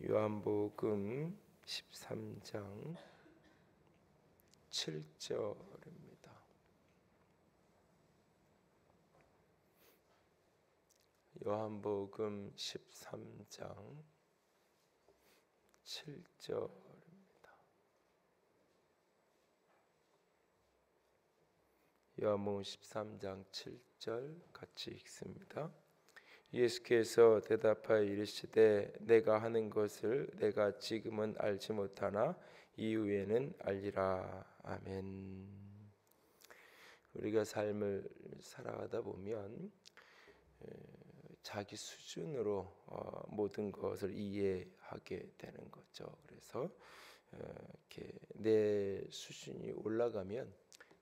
요한복음 13장 7절입니다. 요한복음 13장 7절입니다. 요한복음 13장 7절 같이 읽습니다. 예수께서 대답하여 이르시되 내가 하는 것을 내가 지금은 알지 못하나 이후에는 알리라. 아멘. 우리가 삶을 살아가다 보면 자기 수준으로 모든 것을 이해하게 되는 거죠. 그래서 이렇게 내 수준이 올라가면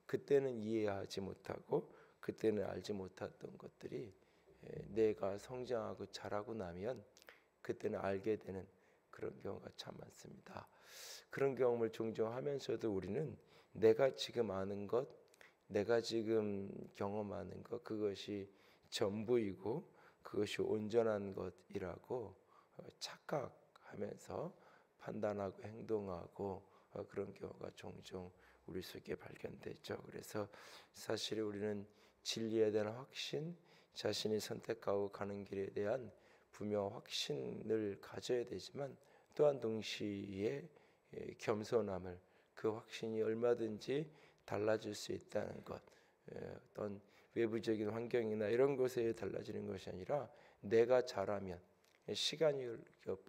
그때는 이해하지 못하고 그때는 알지 못했던 것들이 내가 성장하고 자라고 나면 그때는 알게 되는 그런 경우가 참 많습니다. 그런 경험을 종종 하면서도 우리는 내가 지금 아는 것, 내가 지금 경험하는 것, 그것이 전부이고 그것이 온전한 것이라고 착각하면서 판단하고 행동하고 그런 경우가 종종 우리 속에 발견되죠. 그래서 사실 우리는 진리에 대한 확신, 자신이 선택하고 가는 길에 대한 분명 확신을 가져야 되지만 또한 동시에 겸손함을, 그 확신이 얼마든지 달라질 수 있다는 것, 어떤 외부적인 환경이나 이런 것에 달라지는 것이 아니라 내가 잘하면 시간이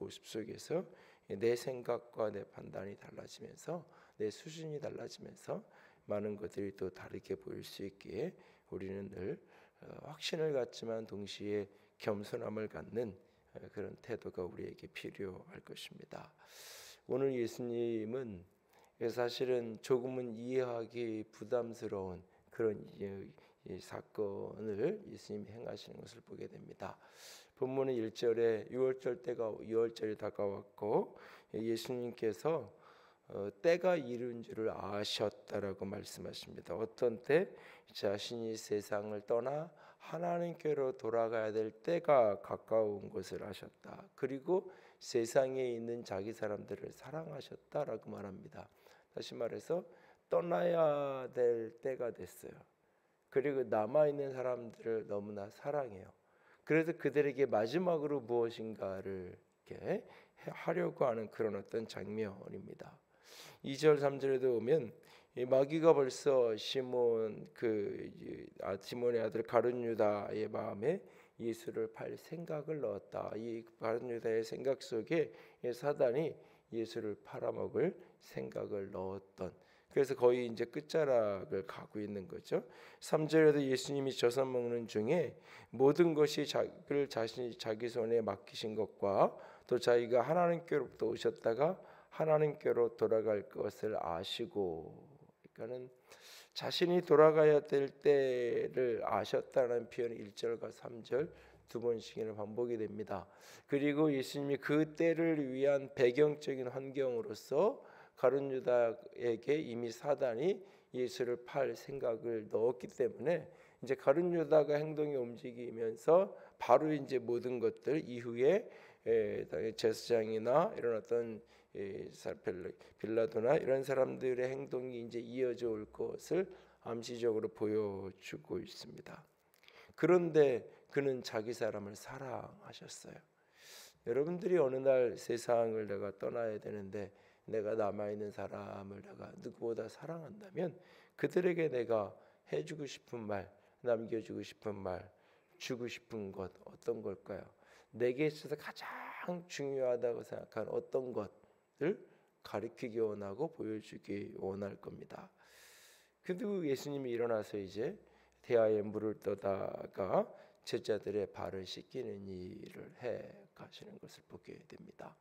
모습 속에서 내 생각과 내 판단이 달라지면서 내 수준이 달라지면서 많은 것들이 또 다르게 보일 수 있기에 우리는 늘 확신을 갖지만 동시에 겸손함을 갖는 그런 태도가 우리에게 필요할 것입니다. 오늘 예수님은 사실은 조금은 이해하기 부담스러운 그런 사건을 예수님이 행하시는 것을 보게 됩니다. 본문은 1절에 6월절이 다가왔고 예수님께서 때가 이른 줄을 아셨다라고 말씀하십니다. 어떤 때? 자신이 세상을 떠나 하나님께로 돌아가야 될 때가 가까운 것을 아셨다. 그리고 세상에 있는 자기 사람들을 사랑하셨다라고 말합니다. 다시 말해서 떠나야 될 때가 됐어요. 그리고 남아있는 사람들을 너무나 사랑해요. 그래서 그들에게 마지막으로 무엇인가를 이렇게 하려고 하는 그런 어떤 장면입니다. 2절 3절에도 오면 마귀가 벌써 시몬의 아들 가룟 유다의 마음에 예수를 팔 생각을 넣었다. 이 가룟 유다의 생각 속에 사단이 예수를 팔아먹을 생각을 넣었던, 그래서 거의 이제 끝자락을 가고 있는 거죠. 3절에도 예수님이 저녁 먹는 중에 모든 것이 자신이 자기 손에 맡기신 것과 또 자기가 하나님께로부터 오셨다가 하나님께로 돌아갈 것을 아시고, 그러니까는 자신이 돌아가야 될 때를 아셨다는 표현이 1절과 3절 두 번씩이나 반복이 됩니다. 그리고 예수님이 그 때를 위한 배경적인 환경으로서 가룟 유다에게 이미 사단이 예수를 팔 생각을 넣었기 때문에 이제 가룟 유다가 행동이 움직이면서 바로 이제 모든 것들 이후에 제사장이나 이런 어떤 빌라도나 이런 사람들의 행동이 이제 이어져 올 것을 암시적으로 보여주고 있습니다. 그런데 그는 자기 사람을 사랑하셨어요. 여러분들이 어느 날 세상을 내가 떠나야 되는데 내가 남아있는 사람을 내가 누구보다 사랑한다면 그들에게 내가 해주고 싶은 말, 남겨주고 싶은 말, 주고 싶은 것 어떤 걸까요? 내게 있어서 가장 중요하다고 생각한 어떤 것을 가르치기 원하고 보여주기 원할 겁니다. 그리고 예수님이 일어나서 이제 대야에 물을 떠다가 제자들의 발을 씻기는 일을 해 가시는 것을 보게 됩니다.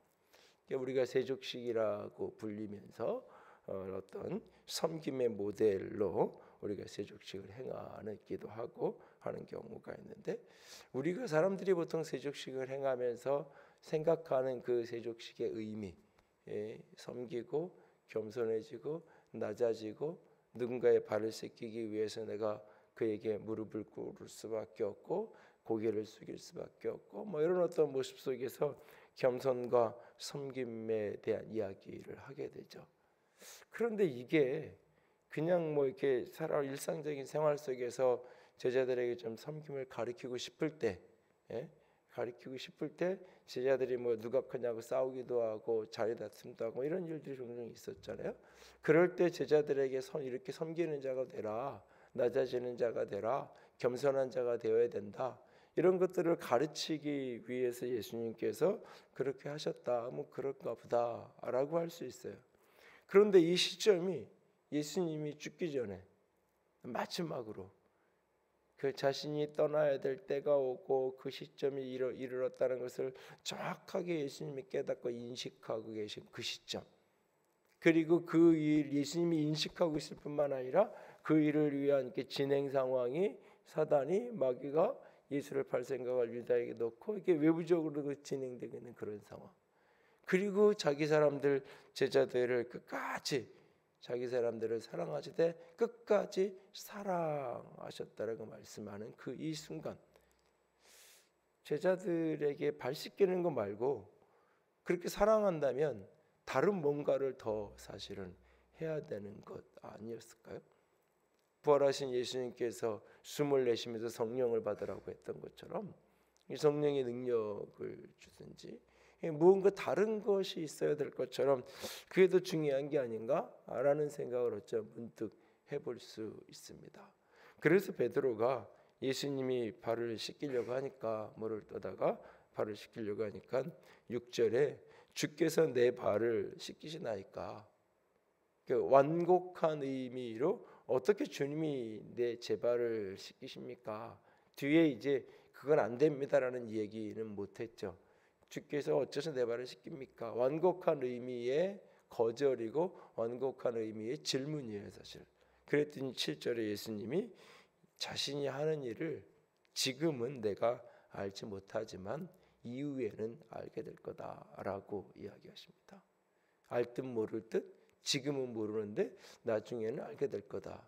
우리가 세족식이라고 불리면서 어떤 섬김의 모델로 우리가 세족식을 행하기도 하고 하는 경우가 있는데, 우리가 사람들이 보통 세족식을 행하면서 생각하는 그 세족식의 의미, 섬기고 겸손해지고 낮아지고 누군가의 발을 씻기기 위해서 내가 그에게 무릎을 꿇을 수밖에 없고 고개를 숙일 수밖에 없고 뭐 이런 어떤 모습 속에서 겸손과 섬김에 대한 이야기를 하게 되죠. 그런데 이게 그냥 뭐 이렇게 일상적인 생활 속에서 제자들에게 좀 섬김을 가르치고 싶을 때, 제자들이 뭐 누가 크냐고 싸우기도 하고 자리 다툼도 하고 이런 일들이 종종 있었잖아요. 그럴 때 제자들에게 이렇게 섬기는 자가 되라, 낮아지는 자가 되라, 겸손한 자가 되어야 된다. 이런 것들을 가르치기 위해서 예수님께서 그렇게 하셨다. 뭐 그럴까 보다라고 할 수 있어요. 그런데 이 시점이 예수님이 죽기 전에 마지막으로 그 자신이 떠나야 될 때가 오고 그 시점이 이르렀다는 것을 정확하게 예수님이 깨닫고 인식하고 계신 그 시점, 그리고 그 일 예수님이 인식하고 있을 뿐만 아니라 그 일을 위한 진행 상황이 사단이 마귀가 예수를 팔 생각을 유다에게 넣고 이게 외부적으로 진행되고 있는 그런 상황. 그리고 자기 사람들 제자들을 끝까지 자기 사람들을 사랑하시되 끝까지 사랑하셨다라고 말씀하는 그 이 순간, 제자들에게 발 씻기는 거 말고 그렇게 사랑한다면 다른 뭔가를 더 사실은 해야 되는 것 아니었을까요? 부활하신 예수님께서 숨을 내쉬면서 성령을 받으라고 했던 것처럼 이 성령의 능력을 주든지 무언가 다른 것이 있어야 될 것처럼 그게 더 중요한 게 아닌가라는 생각을 어쩌면 문득 해볼 수 있습니다. 그래서 베드로가 예수님이 발을 씻기려고 하니까 물을 떠다가 발을 씻기려고 하니까 6절에 주께서 내 발을 씻기시나이까, 완곡한 의미로 어떻게 주님이 제 발을 씻기십니까? 뒤에 이제 그건 안 됩니다라는 얘기는 못했죠. 주께서 어째서 내 발을 씻깁니까? 완곡한 의미의 거절이고 완곡한 의미의 질문이에요, 사실. 그랬더니 7절에 예수님이 자신이 하는 일을 지금은 내가 알지 못하지만 이후에는 알게 될 거다라고 이야기하십니다. 알 듯 모를 듯 지금은 모르는데 나중에는 알게 될 거다.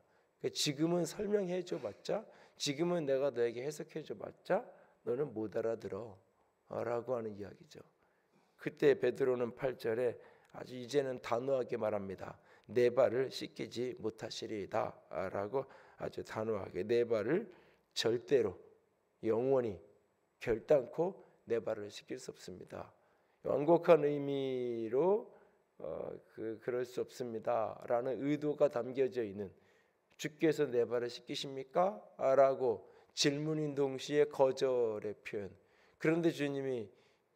지금은 설명해 줘봤자, 지금은 내가 너에게 해석해 줘봤자 너는 못 알아들어 라고 하는 이야기죠. 그때 베드로는 8절에 아주 이제는 단호하게 말합니다. 내 발을 씻기지 못하시리이다 라고 아주 단호하게, 내 발을 절대로 영원히 결단코 내 발을 씻길 수 없습니다. 완곡한 의미로 그럴 수 없습니다 라는 의도가 담겨져 있는, 주께서 내 발을 씻기십니까? 라고 질문인 동시에 거절의 표현. 그런데 주님이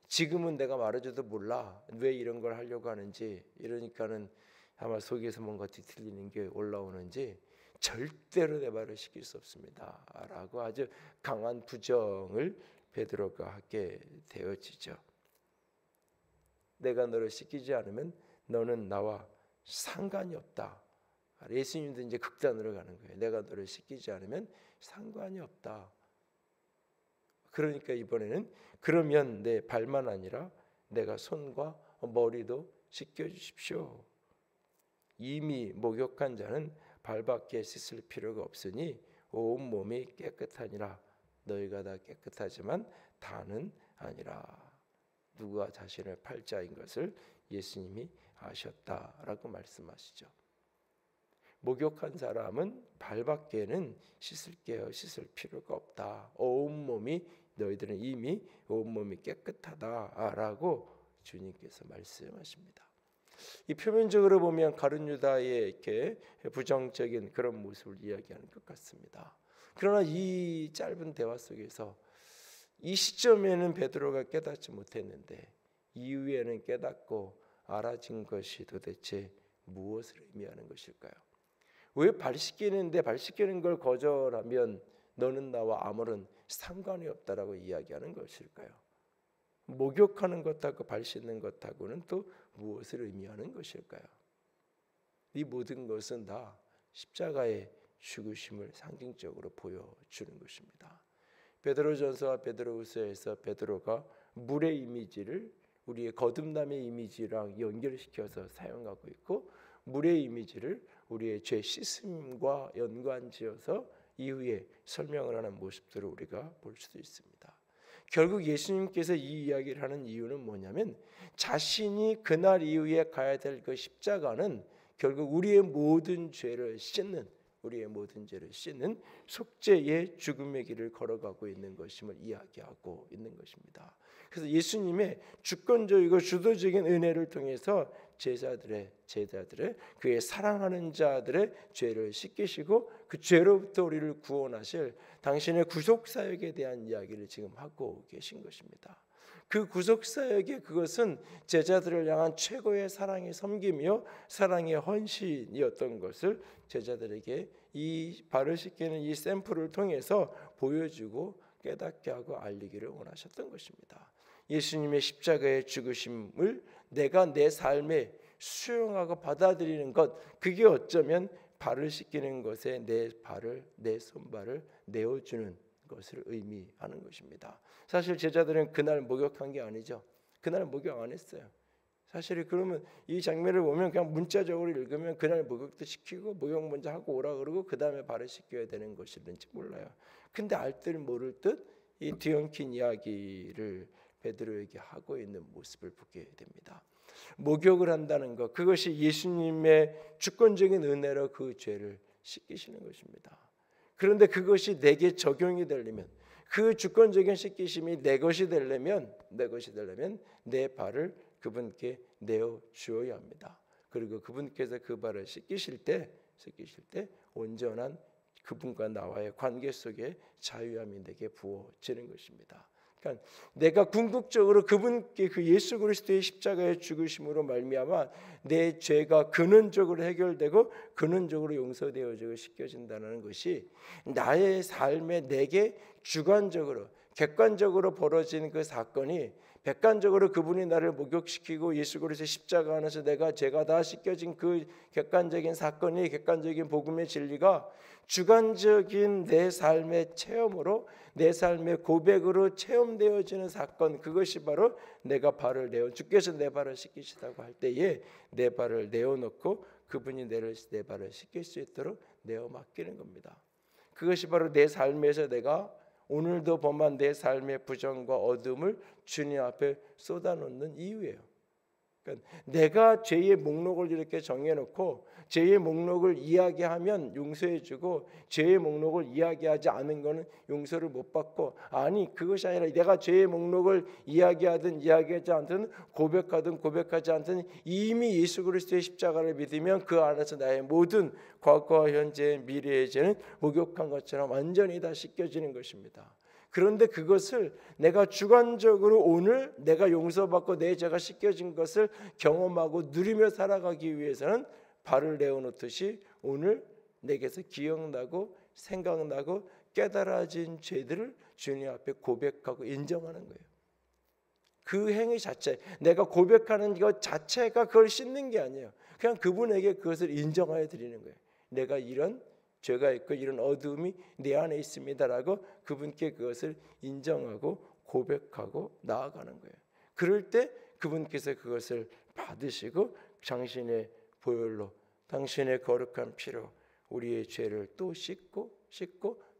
지금은 내가 말해줘도 몰라 왜 이런 걸 하려고 하는지, 이러니까는 아마 속에서 뭔가 뒤틀리는 게 올라오는지 절대로 내 발을 씻길 수 없습니다 라고 아주 강한 부정을 베드로가 하게 되어지죠. 내가 너를 씻기지 않으면 너는 나와 상관이 없다. 예수님도 이제 극단으로 가는 거예요. 내가 너를 씻기지 않으면 상관이 없다. 그러니까 이번에는 그러면 내 발만 아니라 내가 손과 머리도 씻겨주십시오. 이미 목욕한 자는 발밖에 씻을 필요가 없으니 온 몸이 깨끗하니라. 너희가 다 깨끗하지만 다는 아니라. 누가 자신을 팔자인 것을 예수님이 아셨다라고 말씀하시죠. 목욕한 사람은 발밖에는 씻을 필요가 없다. 온몸이, 너희들은 이미 온몸이 깨끗하다라고 주님께서 말씀하십니다. 이 표면적으로 보면 가룟 유다의 이렇게 부정적인 그런 모습을 이야기하는 것 같습니다. 그러나 이 짧은 대화 속에서 이 시점에는 베드로가 깨닫지 못했는데 이후에는 깨닫고 알아진 것이 도대체 무엇을 의미하는 것일까요? 왜 발 씻기는데 발 씻기는 걸 거절하면 너는 나와 아무런 상관이 없다라고 이야기하는 것일까요? 목욕하는 것하고 발 씻는 것하고는 또 무엇을 의미하는 것일까요? 이 모든 것은 다 십자가의 죽으심을 상징적으로 보여주는 것입니다. 베드로전서와 베드로후서에서 베드로가 물의 이미지를 우리의 거듭남의 이미지랑 연결시켜서 사용하고 있고, 물의 이미지를 우리의 죄 씻음과 연관지어서 이후에 설명을 하는 모습들을 우리가 볼 수도 있습니다. 결국 예수님께서 이 이야기를 하는 이유는 뭐냐면 자신이 그날 이후에 가야 될 그 십자가는 결국 우리의 모든 죄를 씻는 속죄의 죽음의 길을 걸어가고 있는 것임을 이야기하고 있는 것입니다. 그래서 예수님의 주권적이고 주도적인 은혜를 통해서 제자들의 그의 사랑하는 자들의 죄를 씻기시고 그 죄로부터 우리를 구원하실 당신의 구속 사역에 대한 이야기를 지금 하고 계신 것입니다. 그 구속 사역의 그것은 제자들을 향한 최고의 사랑의 섬김이요 사랑의 헌신이었던 것을 제자들에게 이 발을 씻기는 이 샘플을 통해서 보여주고 깨닫게 하고 알리기를 원하셨던 것입니다. 예수님의 십자가의 죽으심을 내가 내 삶에 수용하고 받아들이는 것, 그게 어쩌면 발을 씻기는 것에 내 손발을 내어주는 것을 의미하는 것입니다. 사실 제자들은 그날 목욕한 게 아니죠. 그날 목욕 안 했어요. 사실 그러면 이 장면을 보면 그냥 문자적으로 읽으면 그날 목욕도 시키고 목욕 먼저 하고 오라 그러고 그 다음에 발을 씻겨야 되는 것일는지 몰라요. 근데 알 듯 모를 듯 이 뒤엉킨 이야기를 베드로에게 하고 있는 모습을 보게 됩니다. 목욕을 한다는 것, 그것이 예수님의 주권적인 은혜로 그 죄를 씻기시는 것입니다. 그런데 그것이 내게 적용이 되려면, 그 주권적인 씻기심이 내 것이 되려면 내 발을 그분께 내어 주어야 합니다. 그리고 그분께서 그 발을 씻기실 때 온전한 그분과 나와의 관계 속에 자유함이 내게 부어지는 것입니다. 그러니까 내가 궁극적으로 그분께 그 예수 그리스도의 십자가의 죽으심으로 말미암아 내 죄가 근원적으로 해결되고 근원적으로 용서되어지고 씻겨진다는 것이 나의 삶에 내게 주관적으로 객관적으로 벌어진 그 사건이 백관적으로 그분이 나를 목욕시키고 예수 그리스도의 십자가 안에서 내가 죄가 다 씻겨진 그 객관적인 사건이 객관적인 복음의 진리가 주관적인 내 삶의 체험으로 내 삶의 고백으로 체험되어지는 사건, 그것이 바로 내가 발을 내어 주께서 내 발을 씻기시다고 할 때에 내 발을 내어놓고 그분이 내 발을 씻길 수 있도록 내어 맡기는 겁니다. 그것이 바로 내 삶에서 내가 오늘도 범한 내 삶의 부정과 어둠을 주님 앞에 쏟아놓는 이유예요. 그러니까 내가 죄의 목록을 이렇게 정해놓고 죄의 목록을 이야기하면 용서해주고 죄의 목록을 이야기하지 않은 것은 용서를 못 받고, 아니 그것이 아니라 내가 죄의 목록을 이야기하든 이야기하지 않든 고백하든 고백하지 않든 이미 예수 그리스도의 십자가를 믿으면 그 안에서 나의 모든 과거와 현재 미래의 죄는 목욕한 것처럼 완전히 다 씻겨지는 것입니다. 그런데 그것을 내가 주관적으로 오늘 내가 용서받고 내 죄가 씻겨진 것을 경험하고 누리며 살아가기 위해서는 발을 내어놓듯이 오늘 내게서 기억나고 생각나고 깨달아진 죄들을 주님 앞에 고백하고 인정하는 거예요. 그 행위 자체, 내가 고백하는 것 자체가 그걸 씻는 게 아니에요. 그냥 그분에게 그것을 인정하여 드리는 거예요. 내가 이런 죄가 있고 이런 어두움이 내 안에 있습니다라고 그분께 그것을 인정하고 고백하고 나아가는 거예요. 그럴 때 그분께서 그것을 받으시고 당신의 보혈로 당신의 거룩한 피로 우리의 죄를 또 씻고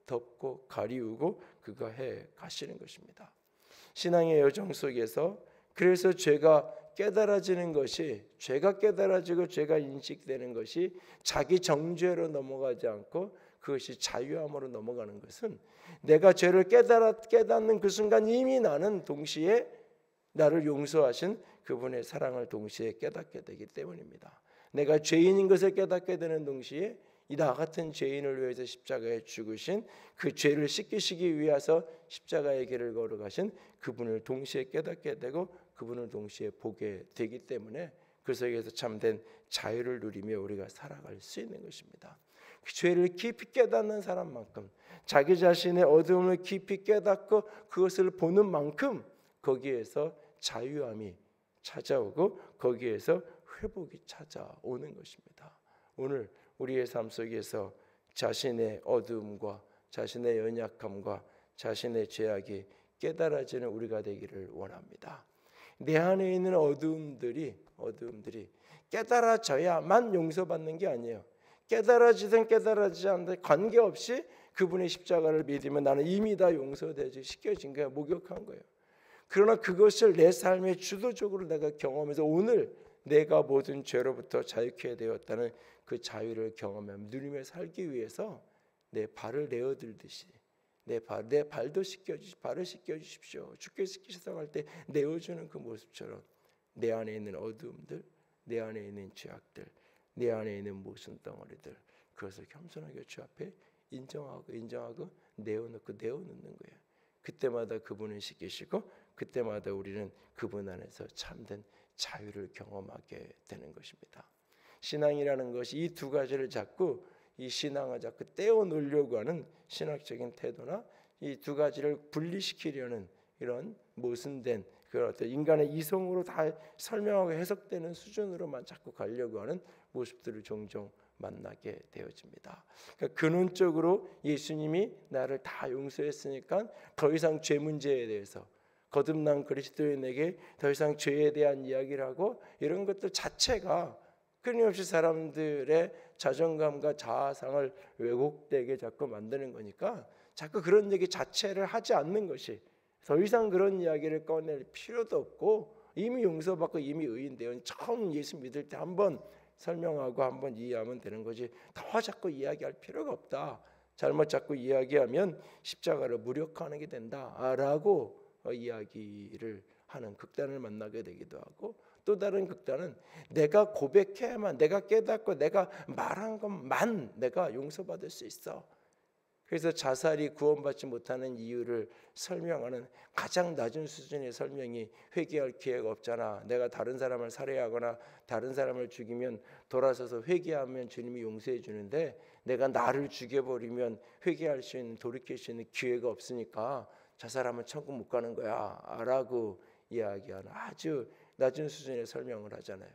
덮고 가리우고 그거 해 가시는 것입니다. 신앙의 여정 속에서 그래서 죄가 깨달아지는 것이, 죄가 깨달아지고 죄가 인식되는 것이 자기 정죄로 넘어가지 않고 그것이 자유함으로 넘어가는 것은 내가 죄를 깨닫는 그 순간 이미 나는 동시에 나를 용서하신 그분의 사랑을 동시에 깨닫게 되기 때문입니다. 내가 죄인인 것을 깨닫게 되는 동시에 이 나 같은 죄인을 위해서 십자가에 죽으신 그 죄를 씻기시기 위해서 십자가의 길을 걸어가신 그분을 동시에 깨닫게 되고 그분을 동시에 보게 되기 때문에 그 속에서 참된 자유를 누리며 우리가 살아갈 수 있는 것입니다. 그 죄를 깊이 깨닫는 사람만큼, 자기 자신의 어두움을 깊이 깨닫고 그것을 보는 만큼 거기에서 자유함이 찾아오고 거기에서 회복이 찾아오는 것입니다. 오늘 우리의 삶 속에서 자신의 어두움과 자신의 연약함과 자신의 죄악이 깨달아지는 우리가 되기를 원합니다. 내 안에 있는 어두움들이 깨달아져야만 용서받는 게 아니에요. 깨달아지든 깨달아지지 않든 관계없이 그분의 십자가를 믿으면 나는 이미 다 용서되지 씻겨진 거야. 목욕한 거예요. 그러나 그것을 내 삶의 주도적으로 내가 경험해서 오늘 내가 모든 죄로부터 자유케 되었다는 그 자유를 경험하며 누리며 살기 위해서 내 발을 내어들듯이 내 발도 발을 씻겨주십시오. 주께 씻기시다할 때 내어주는 그 모습처럼 내 안에 있는 어두움들, 내 안에 있는 죄악들, 내 안에 있는 모순 덩어리들, 그것을 겸손하게 주 앞에 인정하고 내어놓는 거예요. 그때마다 그분을 씻기시고 그때마다 우리는 그분 안에서 참된 자유를 경험하게 되는 것입니다. 신앙이라는 것이 이 두 가지를 자꾸 이 신앙을 자꾸 떼어놓으려고 하는 신학적인 태도나 이 두 가지를 분리시키려는 이런 모순된 그런 어떤 인간의 이성으로 다 설명하고 해석되는 수준으로만 자꾸 가려고 하는 모습들을 종종 만나게 되어집니다. 그러니까 근원적으로 예수님이 나를 다 용서했으니까 더 이상 죄 문제에 대해서 거듭난 그리스도인에게 더 이상 죄에 대한 이야기를 하고 이런 것들 자체가 끊임없이 사람들의 자존감과 자아상을 왜곡되게 자꾸 만드는 거니까 자꾸 그런 얘기 자체를 하지 않는 것이 더 이상 그런 이야기를 꺼낼 필요도 없고 이미 용서받고 이미 의인되어 처음 예수 믿을 때 한번 설명하고 한번 이해하면 되는 거지 더 자꾸 이야기할 필요가 없다. 잘못 자꾸 이야기하면 십자가를 무력화하는 게 된다라고 이야기를 하는 극단을 만나게 되기도 하고 또 다른 극단은 내가 고백해야만 내가 깨닫고 내가 말한 것만 내가 용서받을 수 있어. 그래서 자살이 구원받지 못하는 이유를 설명하는 가장 낮은 수준의 설명이 회개할 기회가 없잖아. 내가 다른 사람을 살해하거나 다른 사람을 죽이면 돌아서서 회개하면 주님이 용서해 주는데 내가 나를 죽여버리면 회개할 수 있는 돌이킬 수 있는 기회가 없으니까 자살하면 천국 못 가는 거야 라고 이야기하는 아주 낮은 수준의 설명을 하잖아요.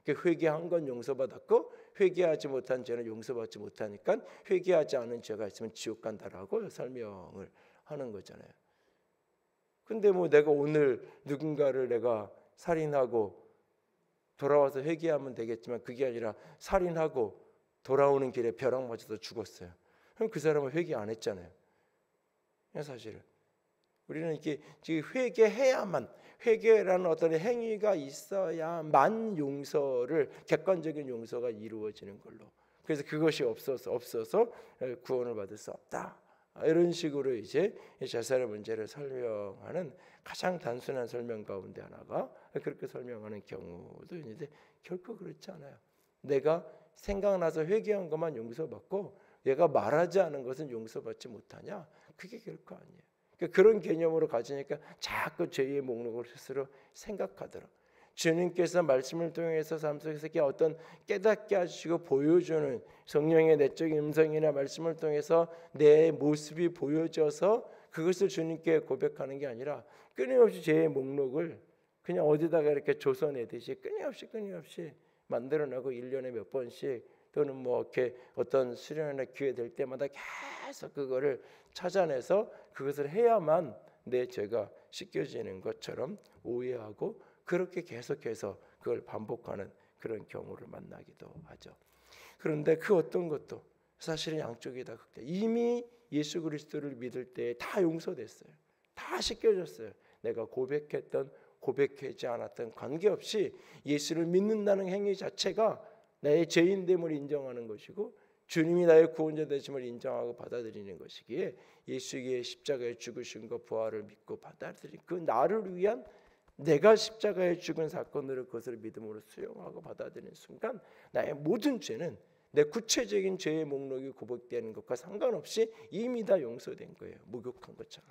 회개한 건 용서받았고 회개하지 못한 죄는 용서받지 못하니까 회개하지 않은 죄가 있으면 지옥 간다라고 설명을 하는 거잖아요. 근데 뭐 내가 오늘 누군가를 내가 살인하고 돌아와서 회개하면 되겠지만 그게 아니라 살인하고 돌아오는 길에 벼락 맞아서 죽었어요. 그럼 그 사람은 회개 안 했잖아요. 사실은 우리는 이렇게 지금 회개라는 어떤 행위가 있어야만 용서를 객관적인 용서가 이루어지는 걸로. 그래서 그것이 없어서 구원을 받을 수 없다. 이런 식으로 이제 자살의 문제를 설명하는 가장 단순한 설명 가운데 하나가 그렇게 설명하는 경우도 있는데 결코 그렇지 않아요. 내가 생각나서 회개한 것만 용서받고 내가 말하지 않은 것은 용서받지 못하냐? 그게 결코 아니에요. 그런 개념으로 가지니까 자꾸 죄의 목록을 스스로 생각하더라. 주님께서 말씀을 통해서 삶 속에서 어떤 깨닫게 하시고 보여주는 성령의 내적인 음성이나 말씀을 통해서 내 모습이 보여져서 그것을 주님께 고백하는 게 아니라 끊임없이 죄의 목록을 그냥 어디다가 이렇게 조서내듯이 끊임없이 만들어내고 1년에 몇 번씩 또는 뭐 이렇게 어떤 수련이나 기회 될 때마다 계속 그거를 찾아내서 그것을 해야만 내 죄가 씻겨지는 것처럼 오해하고 그렇게 계속해서 그걸 반복하는 그런 경우를 만나기도 하죠. 그런데 그 어떤 것도 사실은 양쪽이 다 극대. 이미 예수 그리스도를 믿을 때 다 용서됐어요. 다 씻겨졌어요. 내가 고백하지 않았던 관계없이 예수를 믿는다는 행위 자체가 나의 죄인됨을 인정하는 것이고 주님이 나의 구원자 되심을 인정하고 받아들이는 것이기에 예수의 십자가에 죽으신 것 부활을 믿고 받아들인 그 나를 위한 내가 십자가에 죽은 사건으로 그것을 믿음으로 수용하고 받아들이는 순간 나의 모든 죄는 내 구체적인 죄의 목록이 고백되는 것과 상관없이 이미 다 용서된 거예요. 목욕한 것처럼.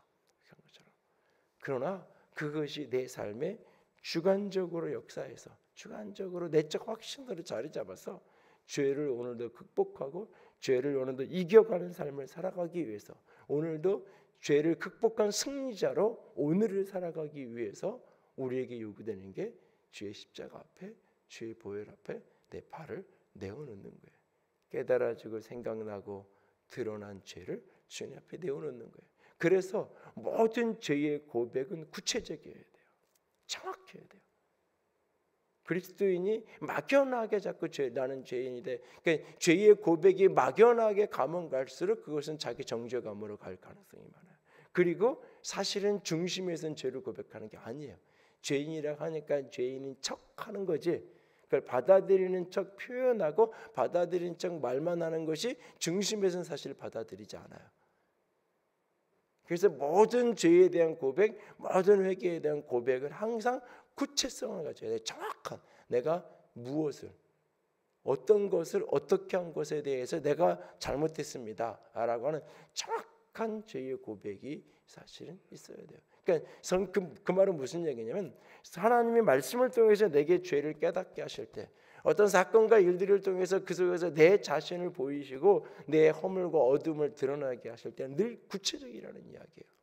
그러나 그것이 내 삶에 주관적으로 역사해서 주관적으로 내적 확신으로 자리 잡아서 죄를 오늘도 극복하고 죄를 오늘도 이겨가는 삶을 살아가기 위해서 오늘도 죄를 극복한 승리자로 오늘을 살아가기 위해서 우리에게 요구되는 게 주의 십자가 앞에 주의 보혈 앞에 내 발을 내어놓는 거예요. 깨달아지고 생각나고 드러난 죄를 주님 앞에 내어놓는 거예요. 그래서 모든 죄의 고백은 구체적이어야 돼요. 정확해야 돼요. 그리스도인이 막연하게 자꾸 나는 죄인이 돼. 그러니까 죄의 고백이 막연하게 가면 갈수록 그것은 자기 정죄감으로 갈 가능성이 많아요. 그리고 사실은 중심에서는 죄를 고백하는 게 아니에요. 죄인이라 하니까 죄인인 척하는 거지. 그걸 받아들이는 척 표현하고 받아들이는 척 말만 하는 것이 중심에서는 사실 받아들이지 않아요. 그래서 모든 죄에 대한 고백, 모든 회개에 대한 고백을 항상 구체성을 가져야 돼요. 정확한 내가 무엇을 어떤 것을 어떻게 한 것에 대해서 내가 잘못했습니다 라고 하는 정확한 죄의 고백이 사실은 있어야 돼요. 그러니까 그 말은 무슨 얘기냐면 하나님이 말씀을 통해서 내게 죄를 깨닫게 하실 때 어떤 사건과 일들을 통해서 그 속에서 내 자신을 보이시고 내 허물과 어둠을 드러나게 하실 때는 늘 구체적이라는 이야기예요.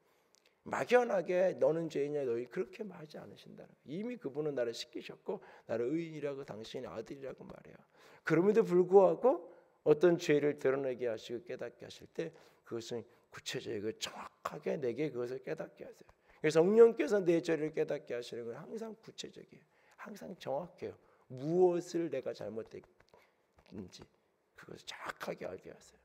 막연하게 너는 죄인이야 너희 그렇게 말하지 않으신다는 거예요. 이미 그분은 나를 씻기셨고 나를 의인이라고 당신의 아들이라고 말해요. 그럼에도 불구하고 어떤 죄를 드러내게 하시고 깨닫게 하실 때 그것은 구체적이고 정확하게 내게 그것을 깨닫게 하세요. 그래서 성령께서 내 죄를 깨닫게 하시는 건 항상 구체적이에요. 항상 정확해요. 무엇을 내가 잘못했는지 그것을 정확하게 알게 하세요.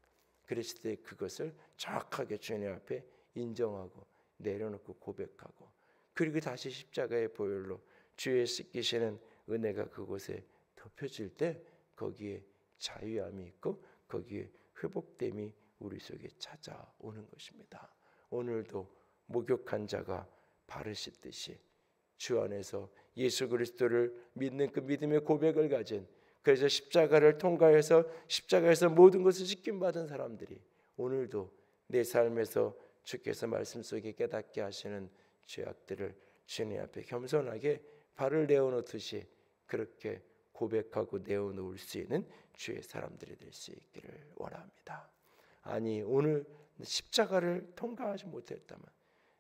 그랬을 때 그것을 정확하게 주님 앞에 인정하고 내려놓고 고백하고 그리고 다시 십자가의 보혈로 주의 씻기시는 은혜가 그곳에 덮여질 때 거기에 자유함이 있고 거기에 회복됨이 우리 속에 찾아오는 것입니다. 오늘도 목욕한 자가 발을 씻듯이 주 안에서 예수 그리스도를 믿는 그 믿음의 고백을 가진 그래서 십자가를 통과해서 십자가에서 모든 것을 씻김 받은 사람들이 오늘도 내 삶에서 주께서 말씀 속에 깨닫게 하시는 죄악들을 주님 앞에 겸손하게 발을 내어놓듯이 그렇게 고백하고 내어놓을 수 있는 주의 사람들이 될 수 있기를 원합니다. 아니 오늘 십자가를 통과하지 못했다면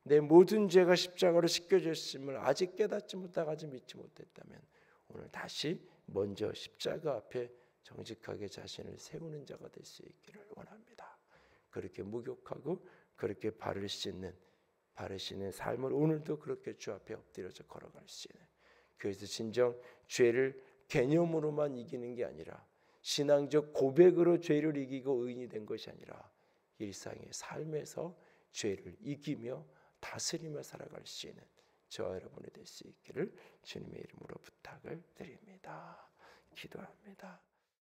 내 모든 죄가 십자가로 씻겨졌음을 아직 깨닫지 못하고 아직 믿지 못했다면 오늘 다시 먼저 십자가 앞에 정직하게 자신을 세우는 자가 될 수 있기를 원합니다. 그렇게 목욕하고 그렇게 발을 씻는 삶을 오늘도 그렇게 주 앞에 엎드려서 걸어갈 수 있는 그래서 진정 죄를 개념으로만 이기는 게 아니라 신앙적 고백으로 죄를 이기고 의인이 된 것이 아니라 일상의 삶에서 죄를 이기며 다스리며 살아갈 수 있는 저와 여러분이 될 수 있기를 주님의 이름으로 부탁을 드립니다. 기도합니다.